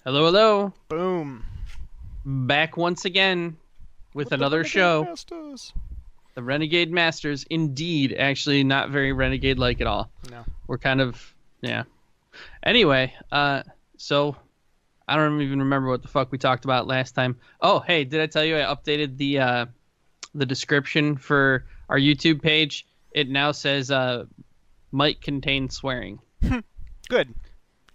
Hello, hello. Boom. Back once again with With the another Renegade show. Masters. The Renegade Masters. Indeed, actually not very Renegade-like at all. No. We're kind of, yeah. Anyway, so I don't even remember what the fuck we talked about last time. Oh, hey, did I tell you I updated the description for our YouTube page? It now says might contain swearing. Good.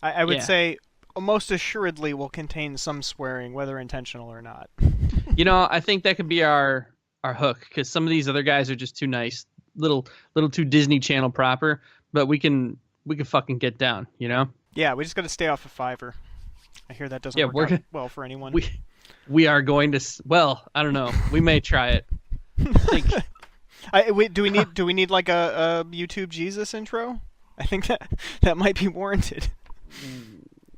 I would Yeah. say most assuredly will contain some swearing, whether intentional or not. You know, I think that could be our hook because some of these other guys are just too nice, little too Disney Channel proper. But we can fucking get down, you know. Yeah, we just got to stay off of Fiverr. I hear that doesn't Yeah, work out well for anyone. we are going to. Well, I don't know. We may try it. Think. Do we need like a YouTube Jesus intro? I think that might be warranted.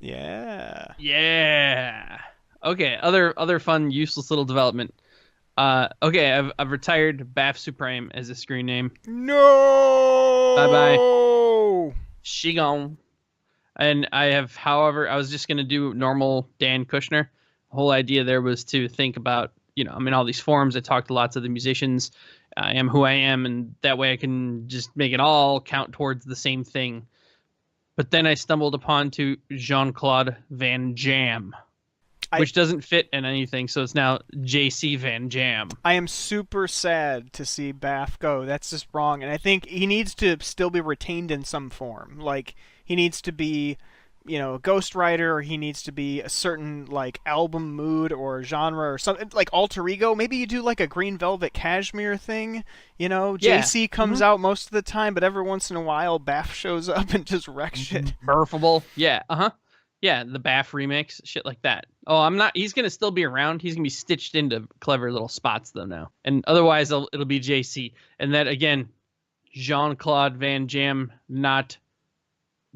Yeah. Yeah. Okay. Other fun, useless little development. Okay. I've retired Bath Supreme as a screen name. No. Bye bye. She gone. And I have, however, I was just gonna do normal Dan Kushner. The whole idea there was to think about, I'm in all these forums. I talk to lots of the musicians. I am who I am, and that way I can just make it all count towards the same thing. But then I stumbled upon to Jean-Claude Van Jam, which doesn't fit in anything, so it's now JC Van Jam. I am super sad to see Bath go. That's just wrong, and I think he needs to still be retained in some form. Like, he needs to be, a ghostwriter, or he needs to be a certain, like, album mood or genre or something, like alter ego. Maybe you do, like, a Green Velvet Cashmere thing, JC comes out most of the time, but every once in a while, Bath shows up and just wrecks shit. Burfable. Yeah, Yeah, the Bath remix, shit like that. Oh, he's going to still be around. He's going to be stitched into clever little spots, though, now. And otherwise, it'll be JC. And that, again, Jean-Claude Van Jam, not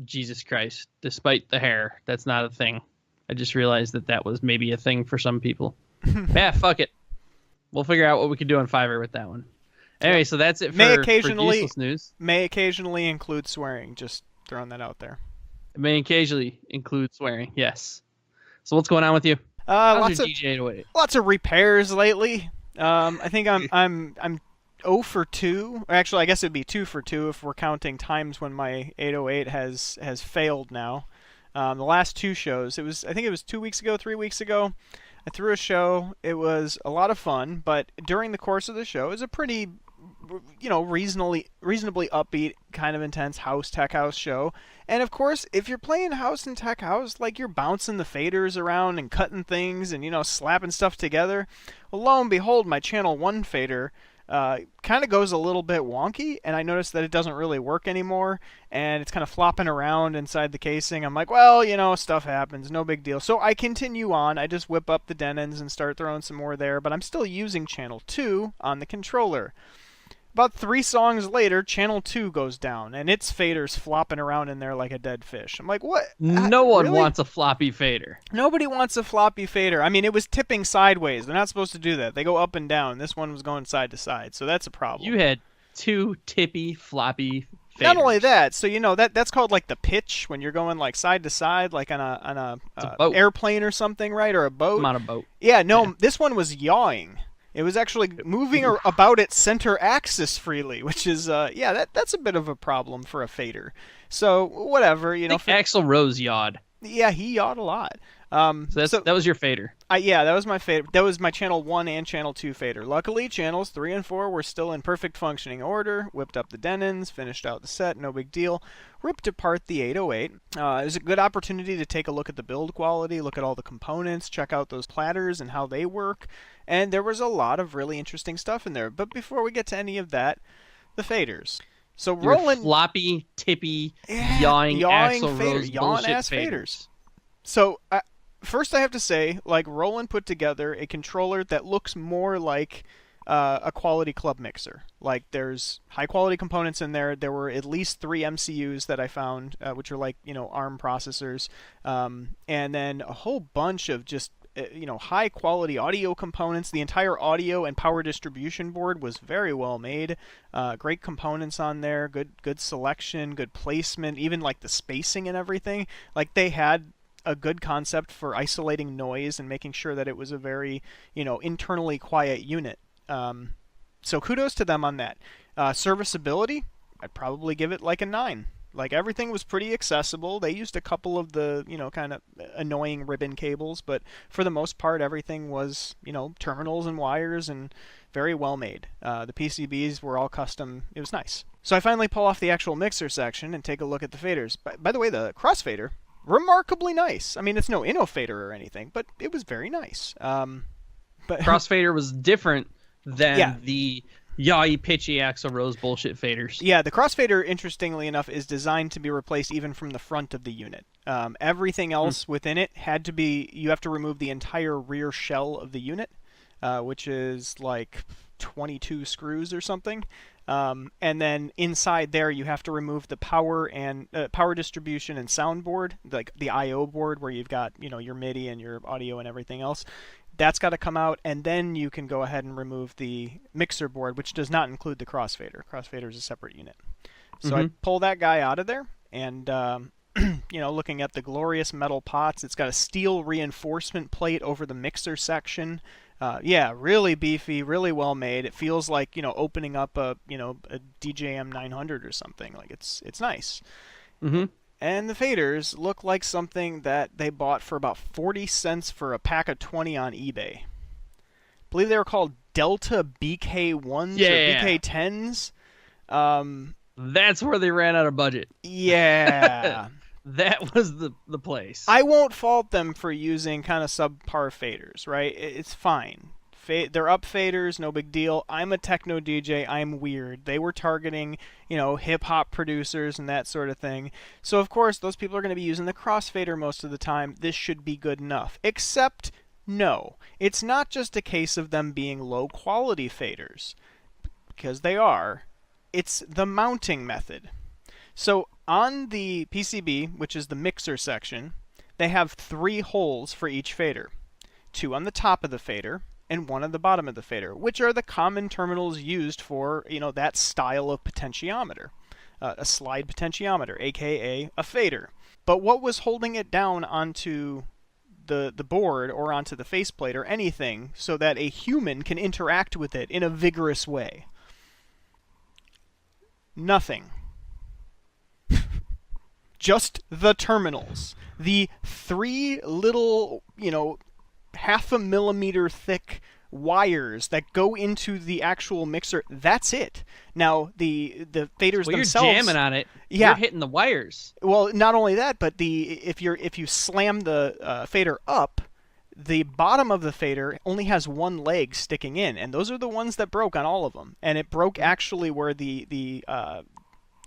Jesus Christ. Despite the hair, that's not a thing. I just realized that was maybe a thing for some people. Yeah, fuck it. We'll figure out what we can do on Fiverr with that one. Anyway, so that's it for useless news. May occasionally include swearing. Just throwing that out there. It may occasionally include swearing, yes. So what's going on with you? Lots of DJ-808? Lots of repairs lately. I think I'm 0 for 2. Actually, I guess it'd be 2 for 2 if we're counting times when my 808 has failed now. The last two shows, I think it was 2 weeks ago, 3 weeks ago. I threw a show. It was a lot of fun, but during the course of the show, it was a pretty, reasonably upbeat, kind of intense tech house show. And of course, if you're playing house and tech house, like, you're bouncing the faders around and cutting things and, slapping stuff together. Well, lo and behold, my channel 1 fader kind of goes a little bit wonky, and I noticed that it doesn't really work anymore, and it's kind of flopping around inside the casing. I'm like, well, stuff happens, no big deal. So I continue on. I just whip up the Denons and start throwing some more there, but I'm still using channel 2 on the controller. About 3 songs later, channel 2 goes down, and its fader's flopping around in there like a dead fish. I'm like, what? No one really? wants a floppy fader. Nobody wants a floppy fader. I mean, it was tipping sideways. They're not supposed to do that. They go up and down. This one was going side to side, so that's a problem. You had 2 tippy, floppy faders. Not only that, so that's called like the pitch when you're going like side to side, like on a airplane or something, right? Or a boat. I'm on a boat. Yeah, no, This one was yawing. It was actually moving about its center axis freely, which is, that's a bit of a problem for a fader. So, whatever, I think Axl Rose yawed. Yeah, he yawed a lot. So that was your fader. Yeah, that was my fader. That was my channel 1 and channel 2 fader. Luckily, channels 3 and 4 were still in perfect functioning order. Whipped up the Denons, finished out the set, no big deal. Ripped apart the 808. It was a good opportunity to take a look at the build quality, look at all the components, check out those platters and how they work. And there was a lot of really interesting stuff in there. But before we get to any of that, the faders. So Roland, floppy, tippy, yawing Axl Rose bullshit faders. So first, I have to say, like, Roland put together a controller that looks more like a quality club mixer. Like, there's high quality components in there. There were at least 3 MCUs that I found, which are like ARM processors, and then a whole bunch of just high quality audio components. The entire audio and power distribution board was very well made. Great components on there, good selection, good placement, even like the spacing and everything. Like, they had a good concept for isolating noise and making sure that it was a very, internally quiet unit. So kudos to them on that. Serviceability, I'd probably give it like a 9. Like, everything was pretty accessible. They used a couple of the, kind of annoying ribbon cables, but for the most part, everything was, terminals and wires and very well made. The PCBs were all custom. It was nice. So I finally pull off the actual mixer section and take a look at the faders. By the way, the crossfader, remarkably nice. I mean, it's no InnoFader or anything, but it was very nice. But Crossfader was different than the yawy, pitchy Axl Rose bullshit faders. Yeah, the crossfader, interestingly enough, is designed to be replaced even from the front of the unit. Everything else within it had to be, you have to remove the entire rear shell of the unit, which is like 22 screws or something. And then inside there, you have to remove the power and power distribution and sound board, like the I/O board where you've got, your MIDI and your audio and everything else. That's got to come out, and then you can go ahead and remove the mixer board, which does not include the crossfader. Crossfader is a separate unit. So I pull that guy out of there, and looking at the glorious metal pots, it's got a steel reinforcement plate over the mixer section. Yeah, really beefy, really well made. It feels like, opening up a DJM 900 or something. Like, it's nice. And the faders look like something that they bought for about 40 cents for a pack of 20 on eBay. I believe they were called Delta BK1s or BK10s. That's where they ran out of budget. Yeah. That was the place. I won't fault them for using kind of subpar faders, right? It's fine. They're up faders, no big deal. I'm a techno DJ. I'm weird. They were targeting, hip-hop producers and that sort of thing. So, of course, those people are going to be using the crossfader most of the time. This should be good enough. Except, no. It's not just a case of them being low-quality faders, because they are. It's the mounting method. So, on the PCB, which is the mixer section, they have 3 holes for each fader. 2 on the top of the fader, and 1 at the bottom of the fader, which are the common terminals used for, that style of potentiometer. A slide potentiometer, aka a fader. But what was holding it down onto the board or onto the faceplate or anything so that a human can interact with it in a vigorous way? Nothing. Just the terminals. The 3 little, half a millimeter thick wires that go into the actual mixer. That's it. Now the faders themselves. You're jamming on it. Yeah, you're hitting the wires. Well, not only that, but if you slam the fader up, the bottom of the fader only has 1 leg sticking in, and those are the ones that broke on all of them. And it broke actually where the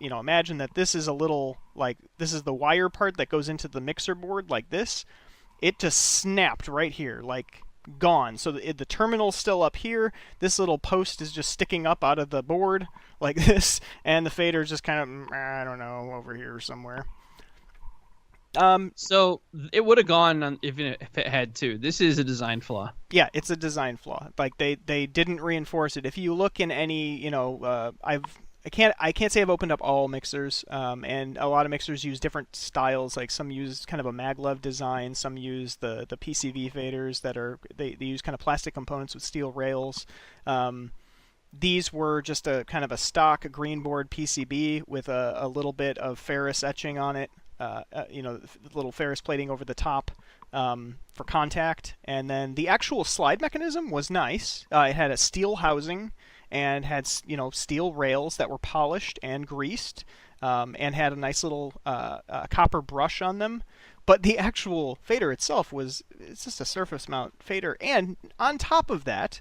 imagine that this is a little like this is the wire part that goes into the mixer board like this. It just snapped right here, like gone. So the terminal's still up here. This little post is just sticking up out of the board like this, and the fader's just kind of, I don't know, over here somewhere. So it would have gone on if it had to. This is a design flaw. Yeah, it's a design flaw. Like they didn't reinforce it. If you look in any, I can't say I've opened up all mixers, and a lot of mixers use different styles. Like some use kind of a maglev design, some use the PCV faders that are they use kind of plastic components with steel rails. These were just a kind of a stock greenboard PCB with a little bit of ferrous etching on it. Little ferrous plating over the top for contact, and then the actual slide mechanism was nice. It had a steel housing and had steel rails that were polished and greased, and had a nice little copper brush on them. But the actual fader itself it's just a surface mount fader, and on top of that,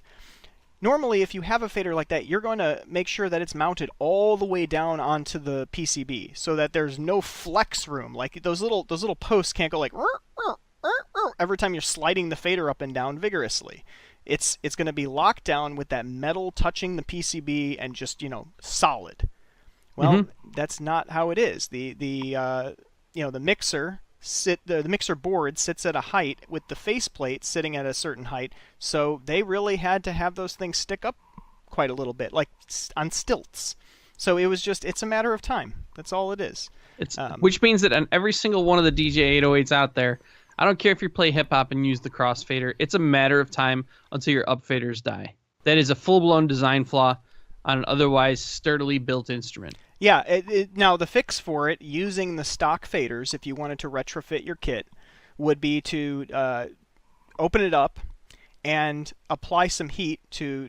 normally if you have a fader like that, you're going to make sure that it's mounted all the way down onto the PCB so that there's no flex room. Like those little posts can't go like every time you're sliding the fader up and down vigorously. It's going to be locked down with that metal touching the PCB and just, solid. Well, that's not how it is. The mixer the mixer board sits at a height with the faceplate sitting at a certain height, so they really had to have those things stick up quite a little bit, like on stilts. So it's a matter of time. That's all it is. Which means that on every single one of the DJ-808s out there, I don't care if you play hip hop and use the crossfader. It's a matter of time until your upfaders die. That is a full-blown design flaw on an otherwise sturdily built instrument. Yeah, now the fix for it, using the stock faders, if you wanted to retrofit your kit, would be to open it up and apply some heat to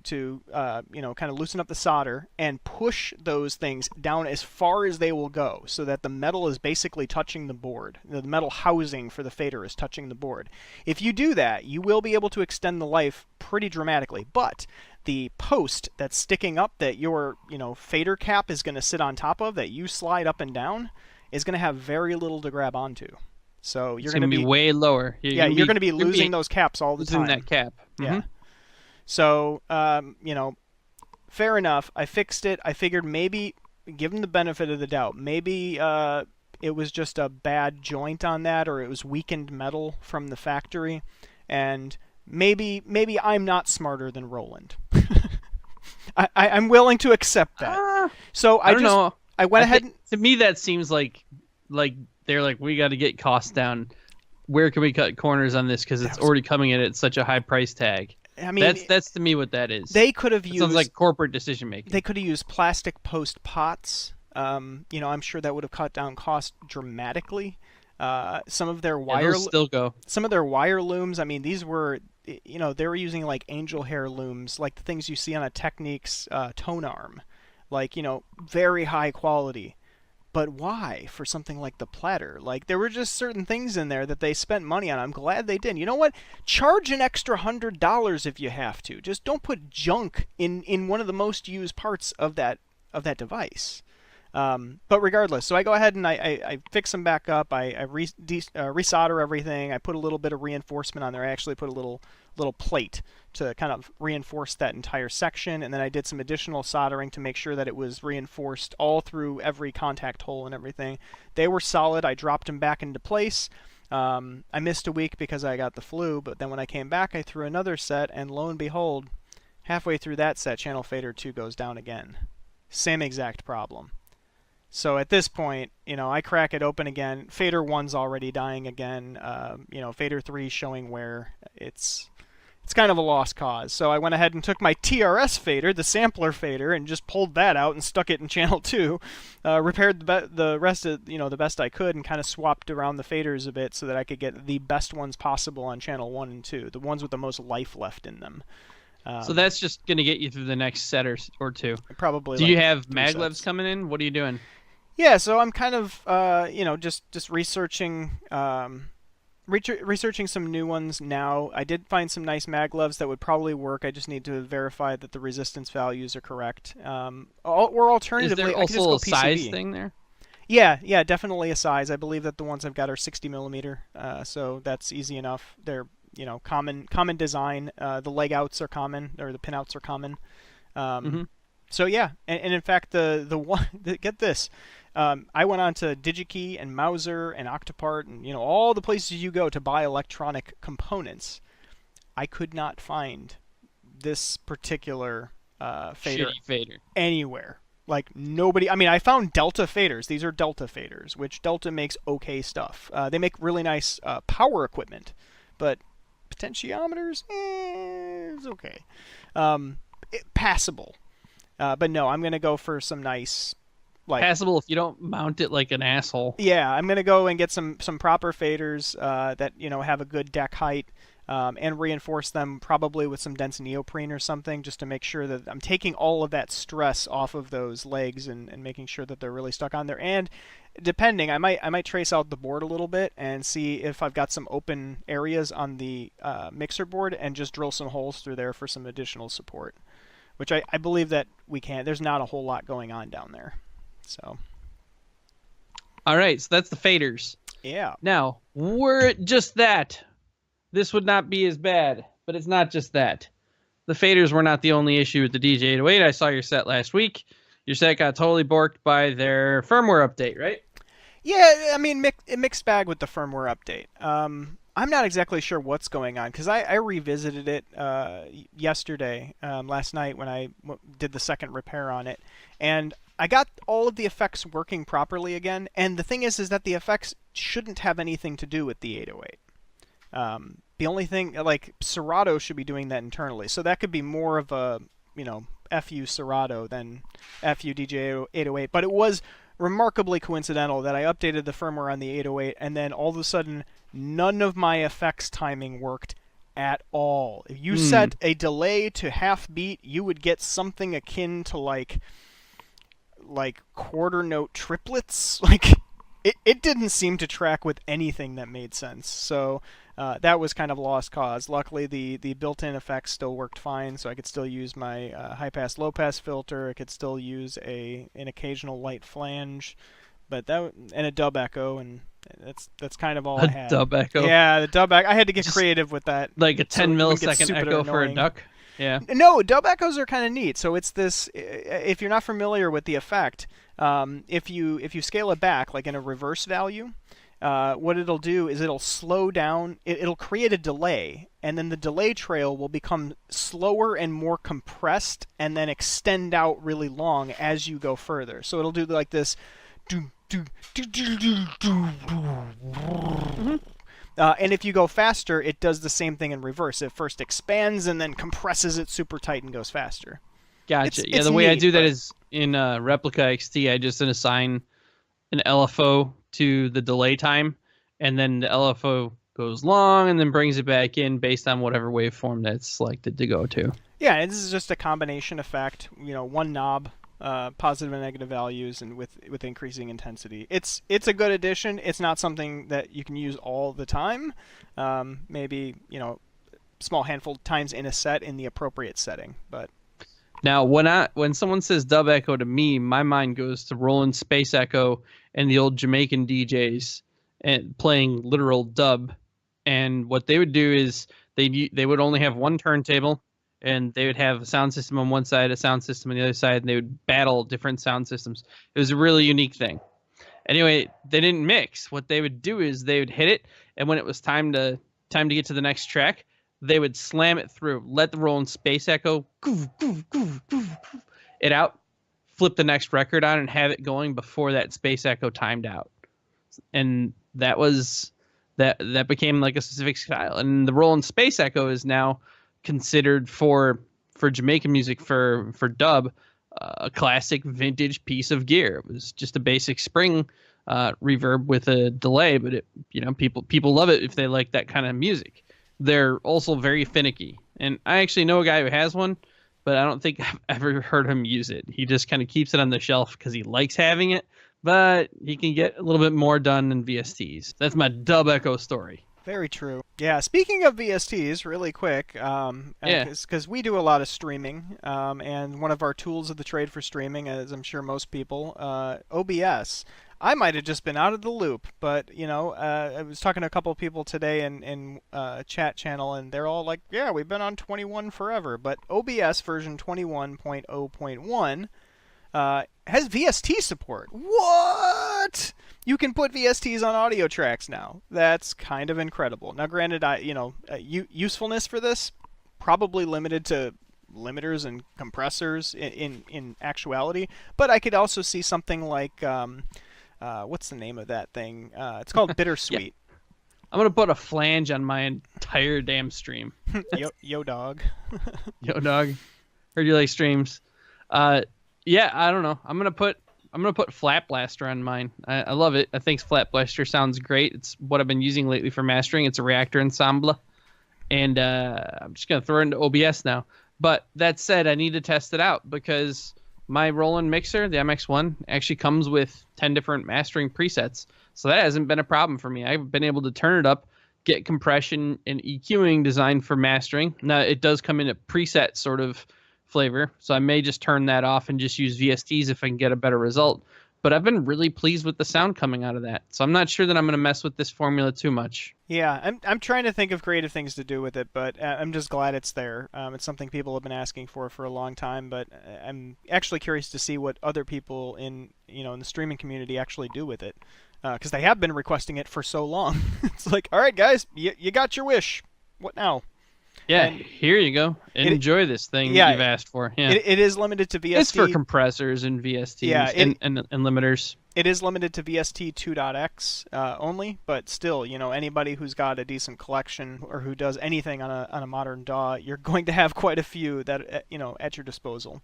kind of loosen up the solder and push those things down as far as they will go, so that the metal is basically touching the board. The metal housing for the fader is touching the board. If you do that, you will be able to extend the life pretty dramatically. But the post that's sticking up, that your fader cap is going to sit on top of, that you slide up and down, is going to have very little to grab onto. So you're going to be way lower. You're going to be losing those caps all the time. Losing that cap. Mm-hmm. Yeah. So, fair enough. I fixed it. I figured maybe, give them the benefit of the doubt, maybe it was just a bad joint on that, or it was weakened metal from the factory, and maybe I'm not smarter than Roland. I'm willing to accept that. So I don't know. I went ahead. To me, that seems like they're like, we got to get costs down. Where can we cut corners on this? Because it's already coming in at such a high price tag. I mean, that's to me what that is. They could have used. Sounds like corporate decision making. They could have used plastic post pots. I'm sure that would have cut down cost dramatically. Some of their wire still go. Some of their wire looms. I mean, these were, they were using like angel hair looms, like the things you see on a Technics tone arm, like very high quality. But why for something like the platter? Like, there were just certain things in there that they spent money on. I'm glad they didn't. You know what? Charge an extra $100 if you have to. Just don't put junk in one of the most used parts of that device. But regardless, so I go ahead and I fix them back up. I resolder everything. I put a little bit of reinforcement on there. I actually put a little plate to kind of reinforce that entire section, and then I did some additional soldering to make sure that it was reinforced all through every contact hole and everything. They were solid. I dropped them back into place. I missed a week because I got the flu, but then when I came back, I threw another set, and lo and behold, halfway through that set, channel fader 2 goes down again. Same exact problem. So at this point, I crack it open again. Fader 1's already dying again. Fader 3 showing where it's kind of a lost cause. So I went ahead and took my TRS fader, the sampler fader, and just pulled that out and stuck it in channel 2. Repaired the rest of, the best I could, and kind of swapped around the faders a bit so that I could get the best ones possible on channel 1 and 2, the ones with the most life left in them. So that's just going to get you through the next set or two. Probably. Do you have maglevs coming in? What are you doing? Yeah, so I'm kind of, just researching, researching some new ones now. I did find some nice maglevs that would probably work. I just need to verify that the resistance values are correct. Or alternatively, is there also a size thing there? Yeah, definitely a size. I believe that the ones I've got are 60 millimeter, so that's easy enough. They're common design. The leg outs are common, or the pin outs are common. So yeah, and in fact, get this. I went on to DigiKey and Mauser and Octopart and all the places you go to buy electronic components. I could not find this particular fader anywhere. Like, nobody. I mean, I found Delta faders. These are Delta faders, which Delta makes okay stuff. They make really nice power equipment, but potentiometers, it's okay. Passable. But no, I'm going to go for some nice... passable if you don't mount it like an asshole. Yeah, I'm going to go and get some proper faders that, have a good deck height, and reinforce them probably with some dense neoprene or something, just to make sure that I'm taking all of that stress off of those legs and making sure that they're really stuck on there. And depending, I might trace out the board a little bit and see if I've got some open areas on the mixer board and just drill some holes through there for some additional support, which I believe that we can. There's not a whole lot going on down there. So. All right, so that's the faders. Yeah. Now, were it just that, this would not be as bad, but it's not just that. The faders were not the only issue with the DJ-808. I saw your set last week. Your set got totally borked by their firmware update, right? Yeah, I mean, mixed bag with the firmware update. I'm not exactly sure what's going on, because I revisited it yesterday, last night, when I did the second repair on it, and I got all of the effects working properly again. And the thing is that the effects shouldn't have anything to do with the 808. The only thing, like, Serato should be doing that internally, so that could be more of a, FU Serato than FU DJ-808. But it was remarkably coincidental that I updated the firmware on the 808, and then all of a sudden, none of my effects timing worked at all. If you set a delay to half beat, you would get something akin to like quarter note triplets. Like, it didn't seem to track with anything that made sense. So that was kind of a lost cause. Luckily, the built-in effects still worked fine, so I could still use my high-pass, low-pass filter. I could still use an occasional light flange, and a dub echo, and that's kind of all I had. A dub echo? Yeah, the dub echo. I had to get creative with that. Like a 10 millisecond echo for a duck? Yeah. No, dub echoes are kind of neat. So it's this. If you're not familiar with the effect, if you scale it back, like in a reverse value, what it'll do is it'll slow down. It'll create a delay, and then the delay trail will become slower and more compressed, and then extend out really long as you go further. So it'll do like this. And if you go faster, it does the same thing in reverse. It first expands and then compresses it super tight and goes faster. Gotcha. Yeah, the way I do that is in Replica XT, I just assign an LFO to the delay time, and then the LFO goes long and then brings it back in based on whatever waveform that's selected to go to. Yeah, this is just a combination effect. One knob, positive and negative values, and with increasing intensity. It's a good addition. It's not something that you can use all the time. Maybe small handful of times in a set in the appropriate setting. But now, when someone says dub echo to me, my mind goes to Roland Space Echo and the old Jamaican DJs and playing literal dub. And what they would do is they would only have one turntable, and they would have a sound system on one side, a sound system on the other side, and they would battle different sound systems. It was a really unique thing. Anyway, they didn't mix. What they would do is they would hit it, and when it was time to get to the next track, they would slam it through, let the Roland Space Echo it out, flip the next record on, and have it going before that Space Echo timed out. And that became like a specific style. And the Roland Space Echo is now considered for Jamaican music for dub a classic vintage piece of gear. It was just a basic spring reverb with a delay, but people love it if they like that kind of music. They're also very finicky, and I actually know a guy who has one, but I don't think I've ever heard him use it. He just kind of keeps it on the shelf because he likes having it, but he can get a little bit more done than VSTs. That's my dub echo story. Very true. Yeah, speaking of VSTs, really quick, because we do a lot of streaming, and one of our tools of the trade for streaming, as I'm sure most people, OBS. I might have just been out of the loop, but, I was talking to a couple of people today in chat channel, and they're all like, yeah, we've been on 21 forever, but OBS version 21.0.1 has VST support. What? You can put VSTs on audio tracks now. That's kind of incredible. Now, granted, usefulness for this probably limited to limiters and compressors in actuality, but I could also see something like what's the name of that thing? It's called Bittersweet. Yeah. I'm gonna put a flange on my entire damn stream. Yo dog. Yo dog. Heard you like streams. Yeah, I don't know. I'm gonna put Flat Blaster on mine. I love it. I think Flat Blaster sounds great. It's what I've been using lately for mastering. It's a reactor ensemble, and I'm just gonna throw it into OBS now. But that said, I need to test it out because my Roland mixer, the MX1, actually comes with 10 different mastering presets. So that hasn't been a problem for me. I've been able to turn it up, get compression and EQing designed for mastering. Now, it does come in a preset sort of flavor, so I may just turn that off and just use VSTs if I can get a better result. But I've been really pleased with the sound coming out of that. So I'm not sure that I'm going to mess with this formula too much. Yeah, I'm trying to think of creative things to do with it, but I'm just glad it's there. It's something people have been asking for a long time, but I'm actually curious to see what other people in the streaming community actually do with it, because they have been requesting it for so long. It's like, all right, guys, you got your wish. What now? Yeah, here you go. Enjoy this thing that you've asked for. Yeah, it is limited to VST. It's for compressors and VSTs and limiters. It is limited to VST 2.x only, but still, anybody who's got a decent collection or who does anything on a modern DAW, you're going to have quite a few that at your disposal.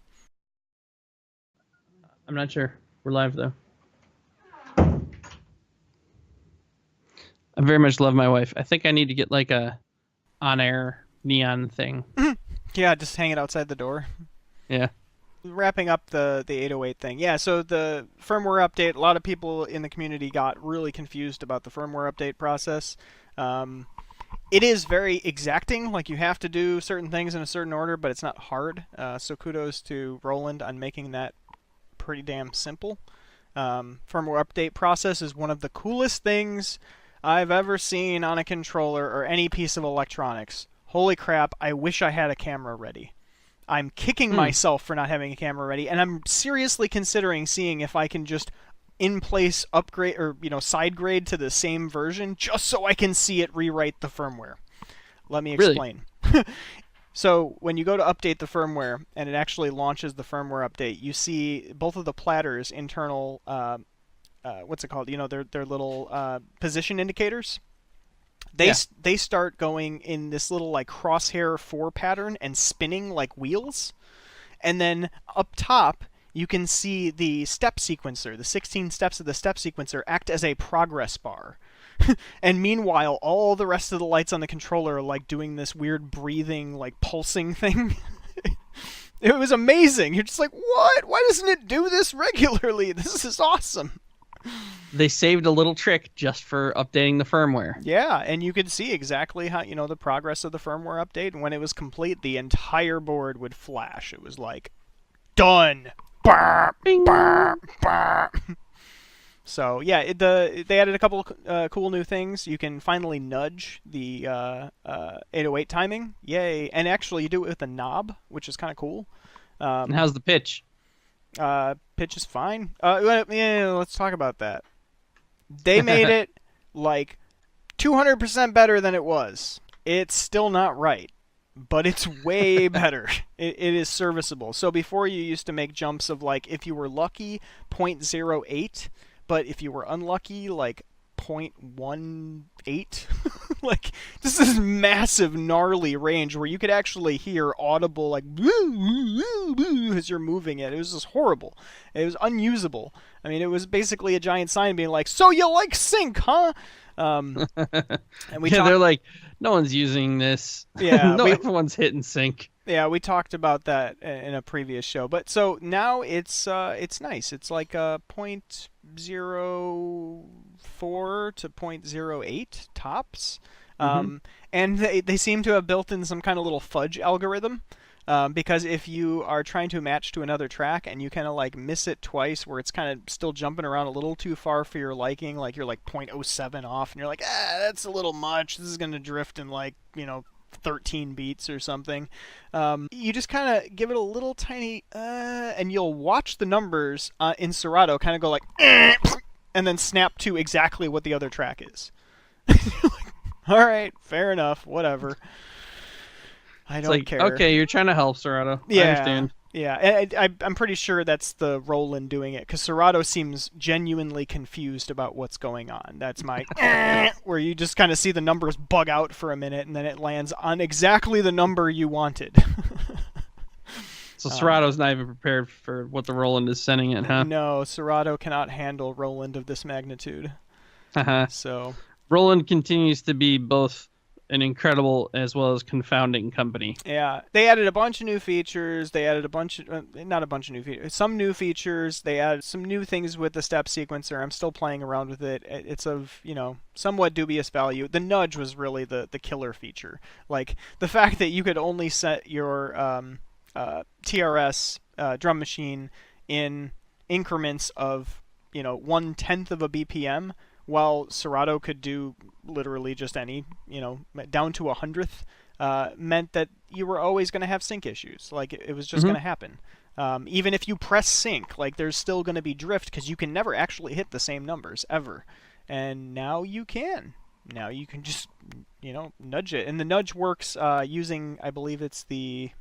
I'm not sure. We're live though. I very much love my wife. I think I need to get like a on-air neon thing. Yeah, just hang it outside the door. Yeah. Wrapping up the 808 thing. Yeah, so the firmware update, a lot of people in the community got really confused about the firmware update process. It is very exacting, like you have to do certain things in a certain order, but it's not hard. So kudos to Roland on making that pretty damn simple. Firmware update process is one of the coolest things I've ever seen on a controller or any piece of electronics. Holy crap, I wish I had a camera ready. I'm kicking myself for not having a camera ready, and I'm seriously considering seeing if I can just in place upgrade or side grade to the same version just so I can see it rewrite the firmware. Let me explain. Really? So when you go to update the firmware and it actually launches the firmware update, you see both of the platters internal what's it called? Their little position indicators. They start going in this little like crosshair 4 pattern and spinning like wheels. And then up top, you can see the step sequencer, the 16 steps of the step sequencer act as a progress bar. And meanwhile, all the rest of the lights on the controller are like doing this weird breathing, like pulsing thing. It was amazing. You're just like, what? Why doesn't it do this regularly? This is awesome. They saved a little trick just for updating the firmware. Yeah, and you could see exactly how, the progress of the firmware update. And when it was complete, the entire board would flash. It was like, done. Bing. So, yeah, they added a couple cool new things. You can finally nudge the 808 timing. Yay. And actually, you do it with a knob, which is kind of cool. And how's the pitch? Pitch is fine. Yeah, let's talk about that. They made it like 200% better than it was. It's still not right, but it's way better. It is serviceable. So before you used to make jumps of like, if you were lucky, 0.08, but if you were unlucky, like 0.18. Like, this is massive, gnarly range where you could actually hear audible, like, as you're moving it. It was just horrible. It was unusable. I mean, it was basically a giant sign being like, so you like sync, huh? And they're like, no one's using this. Yeah. Everyone's hitting sync. Yeah, we talked about that in a previous show. But so now it's nice. It's like a 0.04 to 0.08 tops. And they seem to have built in some kind of little fudge algorithm. Because if you are trying to match to another track and you kind of like miss it twice where it's kind of still jumping around a little too far for your liking, like you're like 0.07 off and you're like, that's a little much. This is going to drift in like, 13 beats or something. You just kind of give it a little tiny, and you'll watch the numbers in Serato kind of go like, and then snap to exactly what the other track is. Like, all right, fair enough, whatever. I don't care. Okay, you're trying to help, Serato. Yeah, I understand. Yeah, and I'm pretty sure that's the Roland doing it, because Serato seems genuinely confused about what's going on. That's my where you just kind of see the numbers bug out for a minute, and then it lands on exactly the number you wanted. So Serato's not even prepared for what the Roland is sending it, huh? No, Serato cannot handle Roland of this magnitude. So Roland continues to be both an incredible as well as confounding company. Yeah, they added a bunch of new features. They added not a bunch of new features, some new features. They added some new things with the step sequencer. I'm still playing around with it. It's of, somewhat dubious value. The nudge was really the killer feature. Like, the fact that you could only set your TRS drum machine in increments of, 1/10 of a BPM, while Serato could do literally just any, down to 100th, meant that you were always going to have sync issues. Like, it was just going to happen. Even if you press sync, like, there's still going to be drift because you can never actually hit the same numbers, ever. And now you can. Now you can just, nudge it. And the nudge works using, I believe it's the,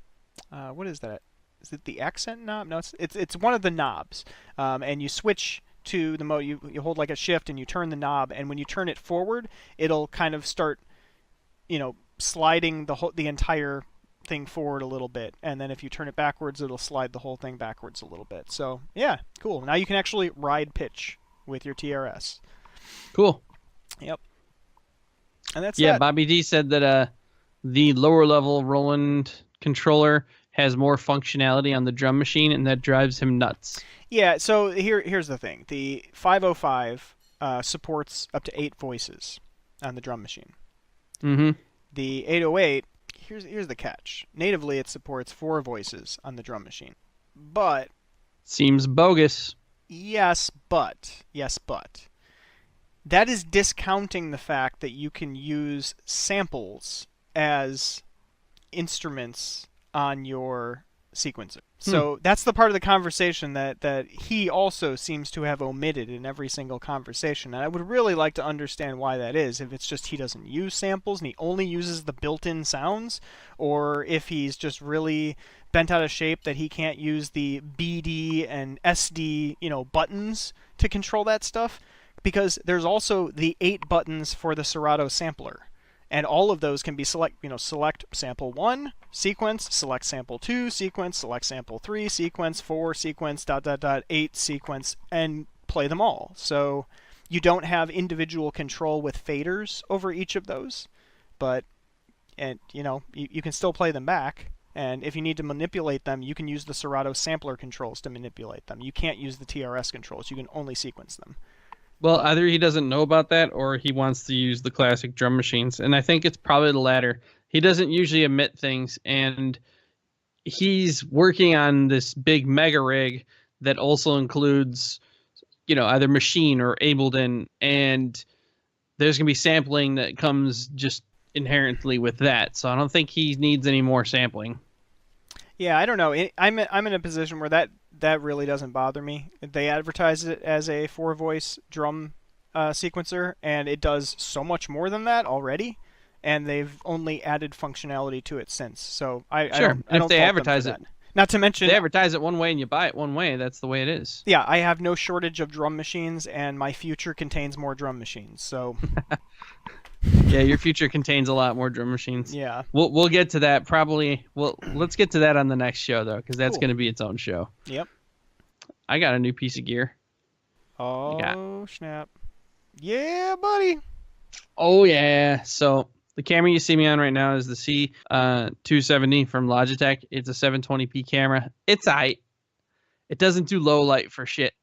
what is that? Is it the accent knob? No, it's one of the knobs. And you switch to the mode, you hold like a shift and you turn the knob, and when you turn it forward, it'll kind of start, sliding the entire thing forward a little bit, and then if you turn it backwards, it'll slide the whole thing backwards a little bit. So yeah, cool. Now you can actually ride pitch with your TRS. Cool. Yep. And that's yeah. that. Bobby D said that the lower level Roland controller has more functionality on the drum machine, and that drives him nuts. Yeah. So here's the thing: the 505 supports up to 8 voices on the drum machine. Mm-hmm. The 808. Here's the catch. Natively, it supports 4 voices on the drum machine. But seems bogus. Yes, but that is discounting the fact that you can use samples as instruments on your sequencer. So that's the part of the conversation that he also seems to have omitted in every single conversation. And I would really like to understand why that is. If it's just he doesn't use samples and he only uses the built-in sounds, or if he's just really bent out of shape that he can't use the BD and SD, buttons to control that stuff. Because there's also the 8 buttons for the Serato sampler. And all of those can be select sample 1, sequence, select sample 2, sequence, select sample 3, sequence, 4, sequence, ... 8, sequence, and play them all. So you don't have individual control with faders over each of those, but you can still play them back. And if you need to manipulate them, you can use the Serato sampler controls to manipulate them. You can't use the TRS controls. You can only sequence them. Well, either he doesn't know about that or he wants to use the classic drum machines. And I think it's probably the latter. He doesn't usually emit things, and he's working on this big mega rig that also includes, either machine or Ableton, and there's going to be sampling that comes just inherently with that. So I don't think he needs any more sampling. Yeah, I don't know. I'm in a position where that really doesn't bother me. They advertise it as a 4-voice drum sequencer, and it does so much more than that already, and they've only added functionality to it since. So I don't if they fault advertise them for it, that. Not to mention, they advertise it one way and you buy it one way. That's the way it is. Yeah, I have no shortage of drum machines, and my future contains more drum machines. So. Yeah, your future contains a lot more drum machines. Yeah. We'll get to that probably. Well, let's get to that on the next show though, because that's going to be its own show. Yep. I got a new piece of gear. Oh snap! Yeah, buddy. Oh yeah. So the camera you see me on right now is the C270 from Logitech. It's a 720p camera. It's aight. It doesn't do low light for shit.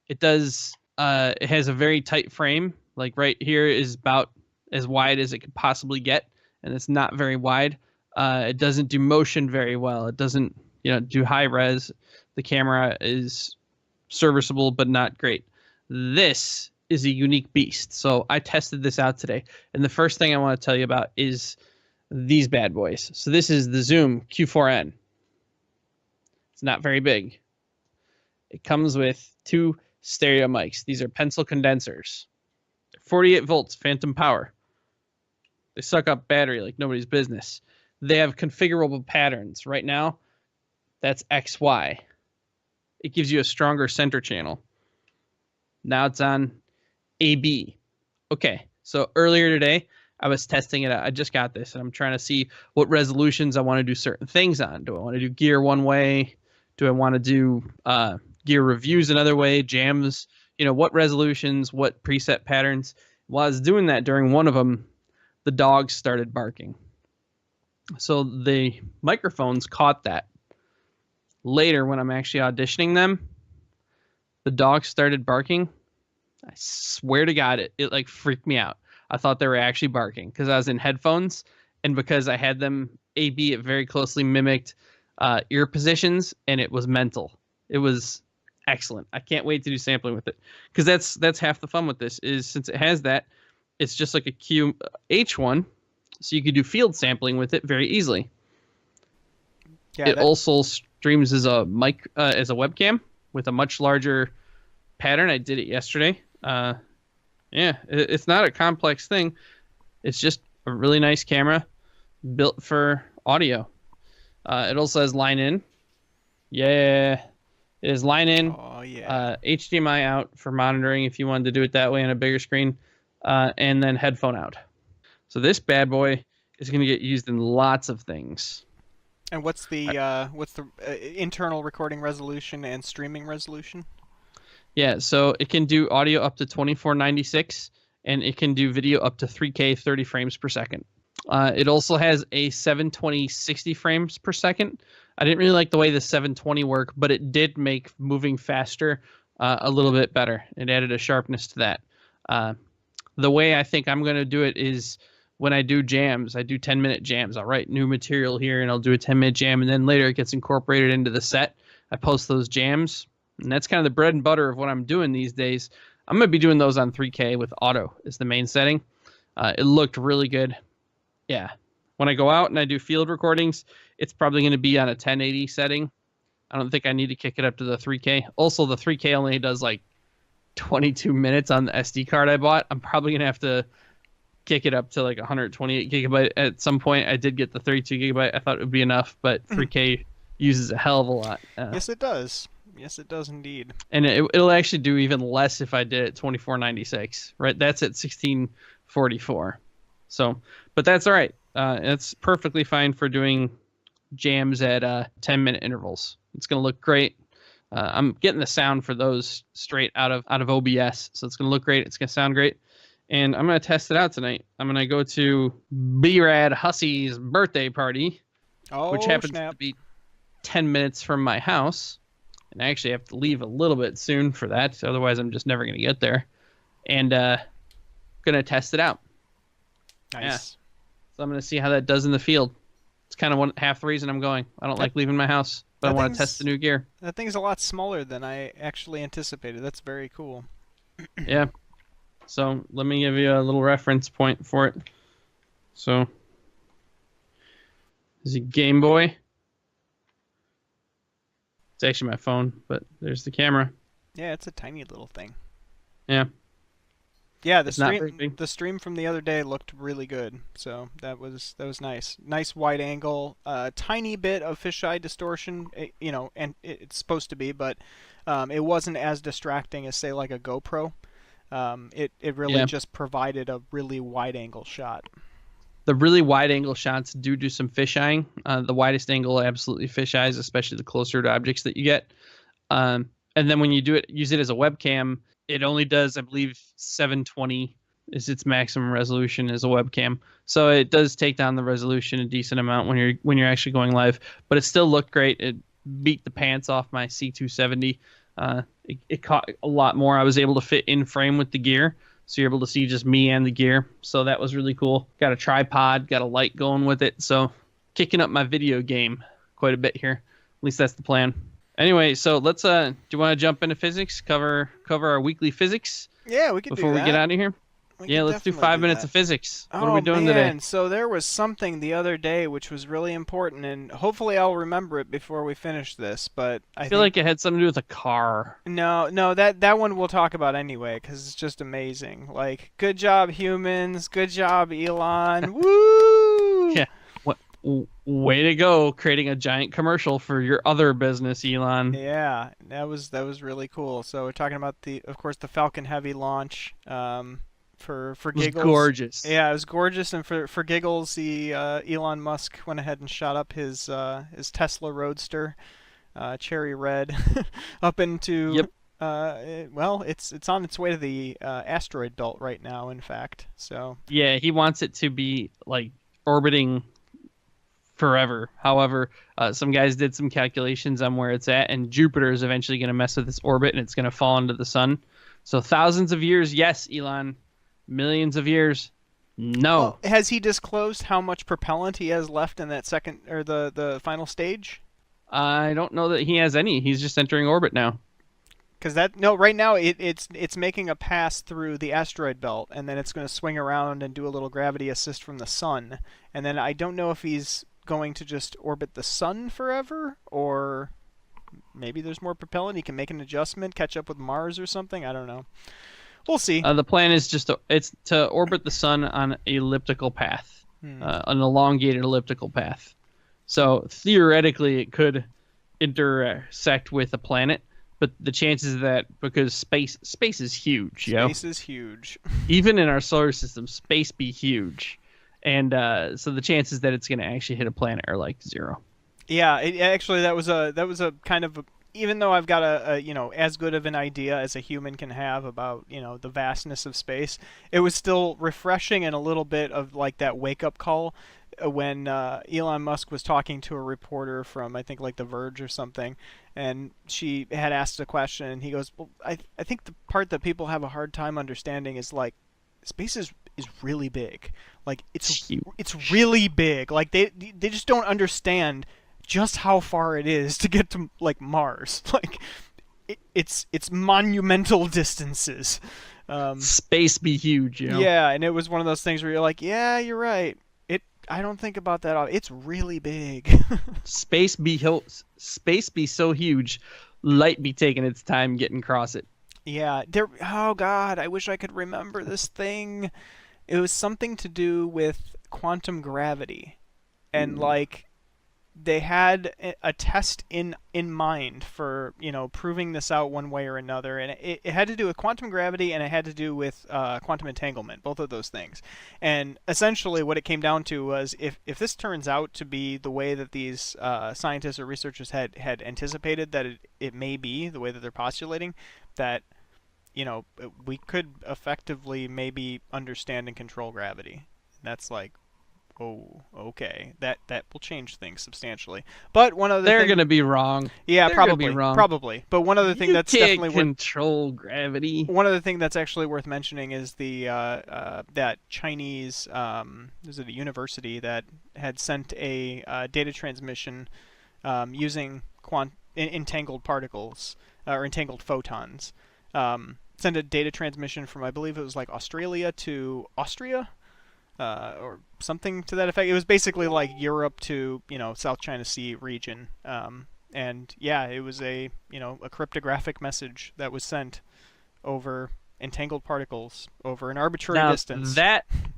It does. It has a very tight frame. Like right here is about as wide as it could possibly get, and it's not very wide. It doesn't do motion very well. It doesn't, do high res. The camera is serviceable, but not great. This is a unique beast. So I tested this out today, and the first thing I want to tell you about is these bad boys. So this is the Zoom Q4n. It's not very big. It comes with 2 stereo mics. These are pencil condensers. 48 volts, phantom power. They suck up battery like nobody's business. They have configurable patterns. Right now, that's XY. It gives you a stronger center channel. Now it's on AB. Okay, so earlier today, I was testing it out. I just got this, and I'm trying to see what resolutions I want to do certain things on. Do I want to do gear one way? Do I want to do gear reviews another way? Jams? What resolutions, what preset patterns? While I was doing that, during one of them, the dogs started barking. So the microphones caught that. Later, when I'm actually auditioning them, the dogs started barking. I swear to God, it like freaked me out. I thought they were actually barking because I was in headphones, and because I had them AB, it very closely mimicked ear positions, and it was mental. It was excellent. I can't wait to do sampling with it, because that's half the fun with this. Is since it has that, it's just like a QH1, so you could do field sampling with it very easily. Yeah, it also streams as a mic, as a webcam with a much larger pattern. I did it yesterday. It's not a complex thing. It's just a really nice camera built for audio. It also has line in. Yeah. It is line in, Oh yeah. HDMI out for monitoring if you wanted to do it that way on a bigger screen, and then headphone out. So this bad boy is going to get used in lots of things. And what's the internal recording resolution and streaming resolution? Yeah, so it can do audio up to 2496, and it can do video up to 3K 30 frames per second. It also has a 720 60 frames per second. I didn't really like the way the 720 worked, but it did make moving faster a little bit better. It added a sharpness to that. The way I think I'm going to do it is when I do jams, I do 10-minute jams. I'll write new material here and I'll do a 10-minute jam, and then later it gets incorporated into the set. I post those jams, and that's kind of the bread and butter of what I'm doing these days. I'm going to be doing those on 3K with auto is the main setting. It looked really good. Yeah. When I go out and I do field recordings, it's probably going to be on a 1080 setting. I don't think I need to kick it up to the 3K. Also, the 3K only does like 22 minutes on the SD card I bought. I'm probably going to have to kick it up to like 128 gigabyte at some point. I did get the 32 gigabyte. I thought it would be enough, but 3K uses a hell of a lot. Yes, it does. Yes, it does indeed. And it'll actually do even less if I did it 2496, right? That's at 1644. So, but that's all right. It's perfectly fine for doing jams at 10-minute intervals. It's going to look great. I'm getting the sound for those straight out of OBS, so it's going to look great. It's going to sound great. And I'm going to test it out tonight. I'm going to go to B-Rad Hussey's birthday party, which happens to be 10 minutes from my house. And I actually have to leave a little bit soon for that. Otherwise, I'm just never going to get there. And going to test it out. Nice. Yeah. So I'm going to see how that does in the field. It's kind of half the reason I'm going. I don't like leaving my house, but I want to test the new gear. That thing's a lot smaller than I actually anticipated. That's very cool. Yeah. So let me give you a little reference point for it. So this is a Game Boy. It's actually my phone, but there's the camera. Yeah, it's a tiny little thing. Yeah. Yeah, the stream from the other day looked really good. So that was nice. Nice wide angle, tiny bit of fisheye distortion, and it's supposed to be, but it wasn't as distracting as say like a GoPro. It really just provided a really wide angle shot. The really wide angle shots do some fisheyeing. The widest angle absolutely fisheyes, especially the closer to objects that you get. And then when you use it as a webcam, it only does, I believe, 720 is its maximum resolution as a webcam. So it does take down the resolution a decent amount when you're actually going live. But it still looked great. It beat the pants off my C270. It caught a lot more. I was able to fit in frame with the gear, so you're able to see just me and the gear. So that was really cool. Got a tripod, got a light going with it. So kicking up my video game quite a bit here. At least that's the plan. Anyway, so let's do you want to jump into physics? Cover our weekly physics? Yeah, we can do that. Before we get out of here? Yeah, let's do 5 minutes of physics. What are we doing today? So there was something the other day which was really important, and hopefully I'll remember it before we finish this, but I feel like it had something to do with a car. No, that one we'll talk about anyway, because it's just amazing. Like, good job, humans. Good job, Elon. Woo! Yeah. Way to go, creating a giant commercial for your other business, Elon. Yeah, that was really cool. So we're talking about of course, the Falcon Heavy launch. For giggles. It was gorgeous. Yeah, it was gorgeous, and for giggles, Elon Musk went ahead and shot up his Tesla Roadster, cherry red, up into. Yep. It's on its way to the asteroid belt right now. In fact, so. Yeah, he wants it to be like orbiting forever. However, some guys did some calculations on where it's at, and Jupiter is eventually going to mess with its orbit, and it's going to fall into the sun. So thousands of years, yes, Elon. Millions of years, no. Well, has he disclosed how much propellant he has left in that second or the final stage? I don't know that he has any. He's just entering orbit now. Because right now it's making a pass through the asteroid belt, and then it's going to swing around and do a little gravity assist from the sun, and then I don't know if he's going to just orbit the sun forever, or maybe there's more propellant. He can make an adjustment, catch up with Mars or something. I don't know. We'll see. The plan is it's to orbit the sun on an elliptical path, an elongated elliptical path. So theoretically, it could intersect with a planet. but the chances that because space is huge, Space is huge. Even in our solar system, space be huge, and so the chances that it's going to actually hit a planet are like 0. Yeah, actually that was a kind of even though I've got a as good of an idea as a human can have about the vastness of space, it was still refreshing and a little bit of like that wake up call when Elon Musk was talking to a reporter from I think like The Verge or something, and she had asked a question, and he goes, "Well, I think the part that people have a hard time understanding is like space is really big. Like it's really big. Like they just don't understand just how far it is to get to like Mars. Like it's monumental distances." Space be huge, Yeah, and it was one of those things where you're like, yeah, you're right. I don't think about that. It's really big. Space be so huge, light be taking its time getting across it. Yeah. Oh God, I wish I could remember this thing. It was something to do with quantum gravity, and like they had a test in mind for proving this out one way or another, and it had to do with quantum gravity, and it had to do with quantum entanglement, both of those things. And essentially what it came down to was if this turns out to be the way that these scientists or researchers had anticipated that it may be, the way that they're postulating, that we could effectively maybe understand and control gravity. That's like, oh, okay. That will change things substantially. But one other they're gonna be wrong. Yeah, they're probably. Gonna be wrong. Probably. But one other thing that's definitely control gravity. One other thing that's actually worth mentioning is the that Chinese is it a university that had sent a data transmission using entangled particles or entangled photons. Send a data transmission from I believe it was like Australia to Austria. Or something to that effect. It was basically like Europe to South China Sea region, and yeah, it was a cryptographic message that was sent over entangled particles over an arbitrary distance.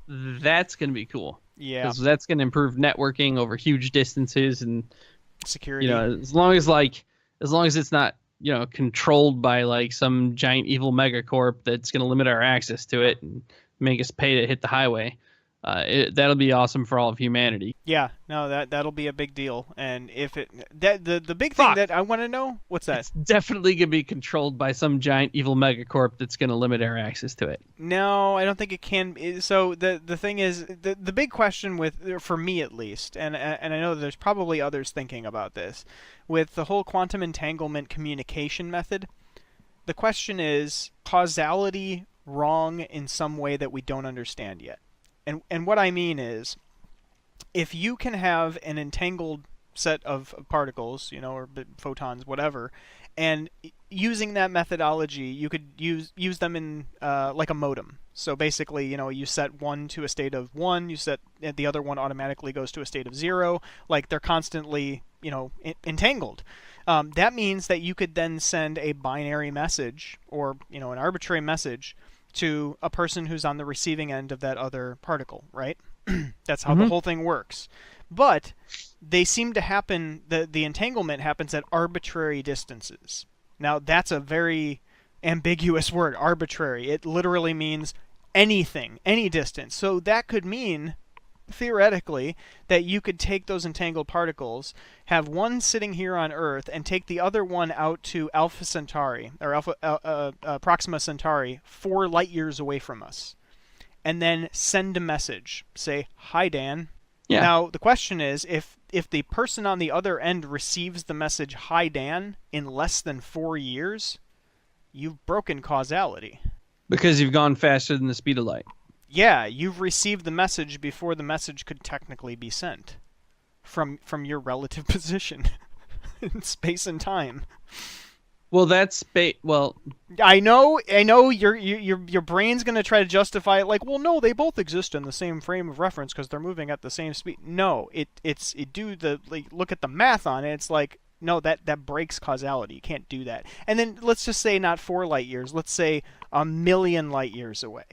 That's gonna be cool. Yeah, because that's gonna improve networking over huge distances and security. As long as it's not controlled by like some giant evil megacorp that's gonna limit our access to it and make us pay to hit the highway. That'll be awesome for all of humanity. Yeah, no, that'll be a big deal. And if the big thing that I want to know, what's that? It's definitely gonna be controlled by some giant evil megacorp that's gonna limit our access to it. No, I don't think it can. So the thing is, the big question for me at least, and I know there's probably others thinking about this, with the whole quantum entanglement communication method. The question is causality wrong in some way that we don't understand yet. And what I mean is, if you can have an entangled set of particles, or photons, whatever, and using that methodology, you could use them in like a modem. So basically, you set one to a state of 1, you set the other one automatically goes to a state of 0. Like they're constantly, entangled. That means that you could then send a binary message or an arbitrary message to a person who's on the receiving end of that other particle, right? That's how the whole thing works. But they seem to happen, the entanglement happens at arbitrary distances. Now, that's a very ambiguous word, arbitrary. It literally means anything, any distance. So that could mean, theoretically, that you could take those entangled particles, have one sitting here on Earth, and take the other one out to Alpha Centauri, or Proxima Centauri, 4 light years away from us, and then send a message. Say, "Hi, Dan." Yeah. Now, the question is, if the person on the other end receives the message, "Hi, Dan," in less than 4 years, you've broken causality. Because you've gone faster than the speed of light. Yeah, you've received the message before the message could technically be sent from your relative position in space and time. Well, that's well. I know. Your brain's gonna try to justify it, like, well, no, they both exist in the same frame of reference because they're moving at the same speed. No, look at the math on it. It's like, no, that breaks causality. You can't do that. And then let's just say not 4 light years. Let's say 1,000,000 light years away.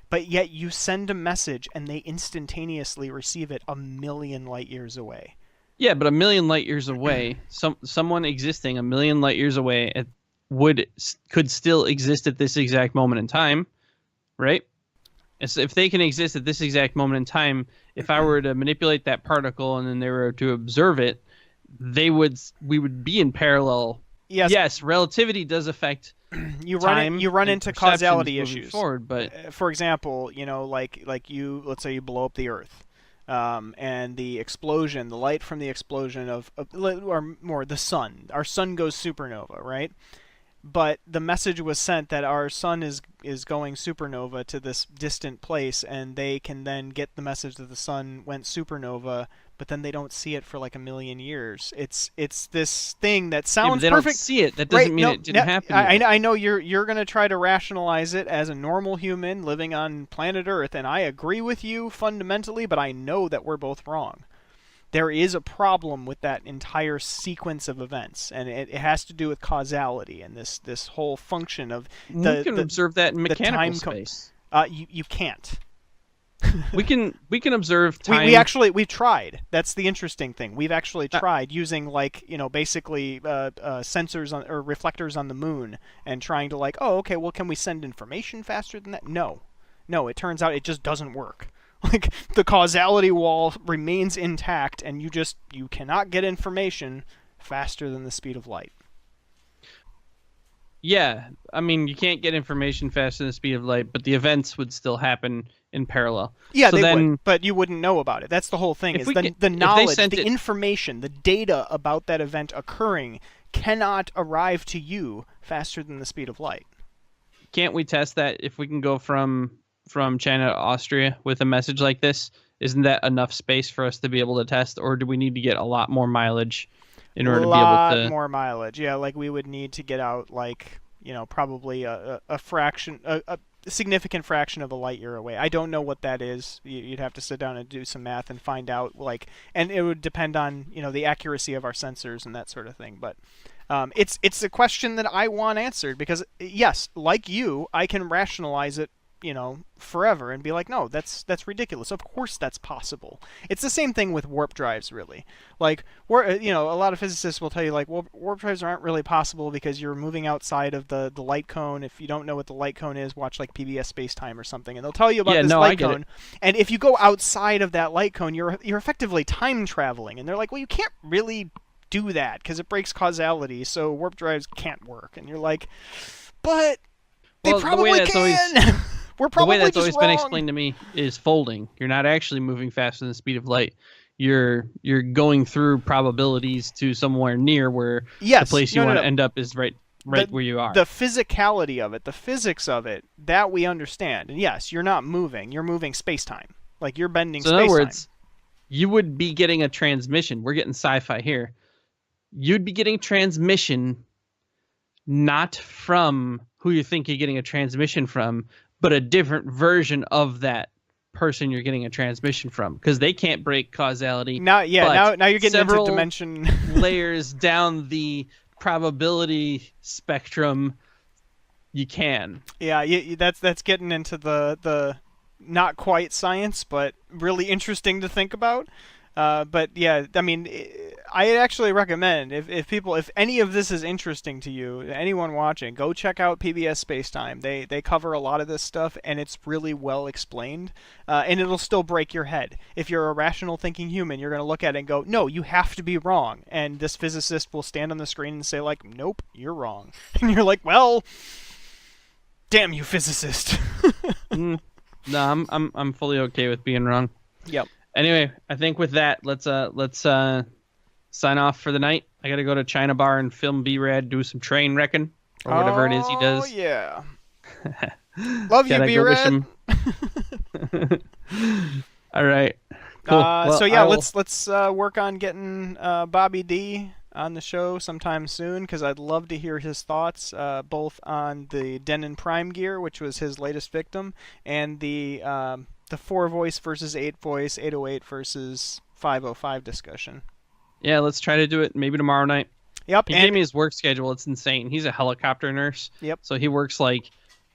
But yet you send a message and they instantaneously receive it 1,000,000 light years away. Yeah, but 1,000,000 light years away, someone existing 1,000,000 light years away could still exist at this exact moment in time, right? And so if they can exist at this exact moment in time, if I were to manipulate that particle and then they were to observe it, we would be in parallel. Yes, relativity does affect you time run into causality issues forward, but for example, let's say you blow up the Earth, and the explosion, the light from the explosion or more the sun, our sun goes supernova, right? But the message was sent that our sun is going supernova to this distant place, and they can then get the message that the sun went supernova, but then they don't see it for like a million years. It's this thing that sounds they perfect. Don't see it. That doesn't mean it didn't happen. I know you're going to try to rationalize it as a normal human living on planet Earth, and I agree with you fundamentally, but I know that we're both wrong. There is a problem with that entire sequence of events, and it has to do with causality and this whole function of you can observe that in mechanical space. You can't. we can observe time. We've tried. That's the interesting thing. We've actually tried using basically sensors or reflectors on the moon and trying to can we send information faster than that? No, it turns out it just doesn't work. Like, the causality wall remains intact, and you cannot get information faster than the speed of light. Yeah, I mean, you can't get information faster than the speed of light, but the events would still happen in parallel. Yeah, so they would, but you wouldn't know about it. That's the whole thing. The knowledge, the information, the data about that event occurring cannot arrive to you faster than the speed of light. Can't we test that if we can go from China to Austria with a message like this? Isn't that enough space for us to be able to test, or do we need to get a lot more mileage in order to be able to... A lot more mileage, yeah. Like, we would need to get out, probably a fraction, a significant fraction of a light year away. I don't know what that is. You'd have to sit down and do some math and find out, and it would depend on, the accuracy of our sensors and that sort of thing. But it's a question that I want answered because, yes, like you, I can rationalize it forever and be like, no, that's ridiculous. Of course that's possible. It's the same thing with warp drives, really. A lot of physicists will tell you, warp drives aren't really possible because you're moving outside of the light cone. If you don't know what the light cone is, watch PBS Space-Time or something, and they'll tell you about this light cone. And if you go outside of that light cone, you're effectively time traveling. And they're like, well, you can't really do that because it breaks causality, so warp drives can't work. And you're like, but they probably can. We're probably the way that's always wrong. Been explained to me is folding. You're not actually moving faster than the speed of light. You're going through probabilities to somewhere near where the place you want to end up is right where you are. The physicality of it, the physics of it, that we understand. And yes, you're not moving. You're moving space-time. You're bending space-time. In other words, you would be getting a transmission. We're getting sci-fi here. You'd be getting transmission not from who you think you're getting a transmission from, but a different version of that person you're getting a transmission from, because they can't break causality. Now you're getting into dimension layers down the probability spectrum. You can. Yeah, that's getting into the not quite science, but really interesting to think about. But yeah, I mean, I actually recommend if any of this is interesting to you, anyone watching, go check out PBS Space-Time. They cover a lot of this stuff, and it's really well explained, and it'll still break your head. If you're a rational thinking human, you're going to look at it and go, no, you have to be wrong. And this physicist will stand on the screen and say, nope, you're wrong. And you're like, well, damn you, physicist. No, I'm fully okay with being wrong. Yep. Anyway, I think with that, let's sign off for the night. I got to go to China Bar and film B-Rad, do some train wrecking, or whatever it is he does. Oh, yeah. Love you, B-Rad. All right. Cool. Let's work on getting Bobby D on the show sometime soon, because I'd love to hear his thoughts, both on the Denon Prime gear, which was his latest victim, and the 4-voice versus 8-voice, 808 versus 505 discussion. Yeah, let's try to do it maybe tomorrow night. Yep. He gave me his work schedule. It's insane. He's a helicopter nurse. Yep. So he works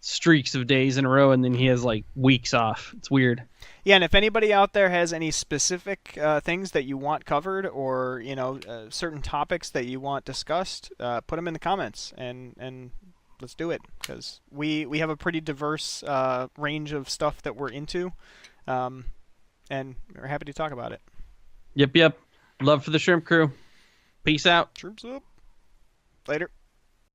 streaks of days in a row, and then he has like weeks off. It's weird. Yeah, and if anybody out there has any specific things that you want covered, or certain topics that you want discussed, put them in the comments, and let's do it, because we have a pretty diverse range of stuff that we're into, and we're happy to talk about it. Yep. Love for the shrimp crew. Peace out. Troops up. Later.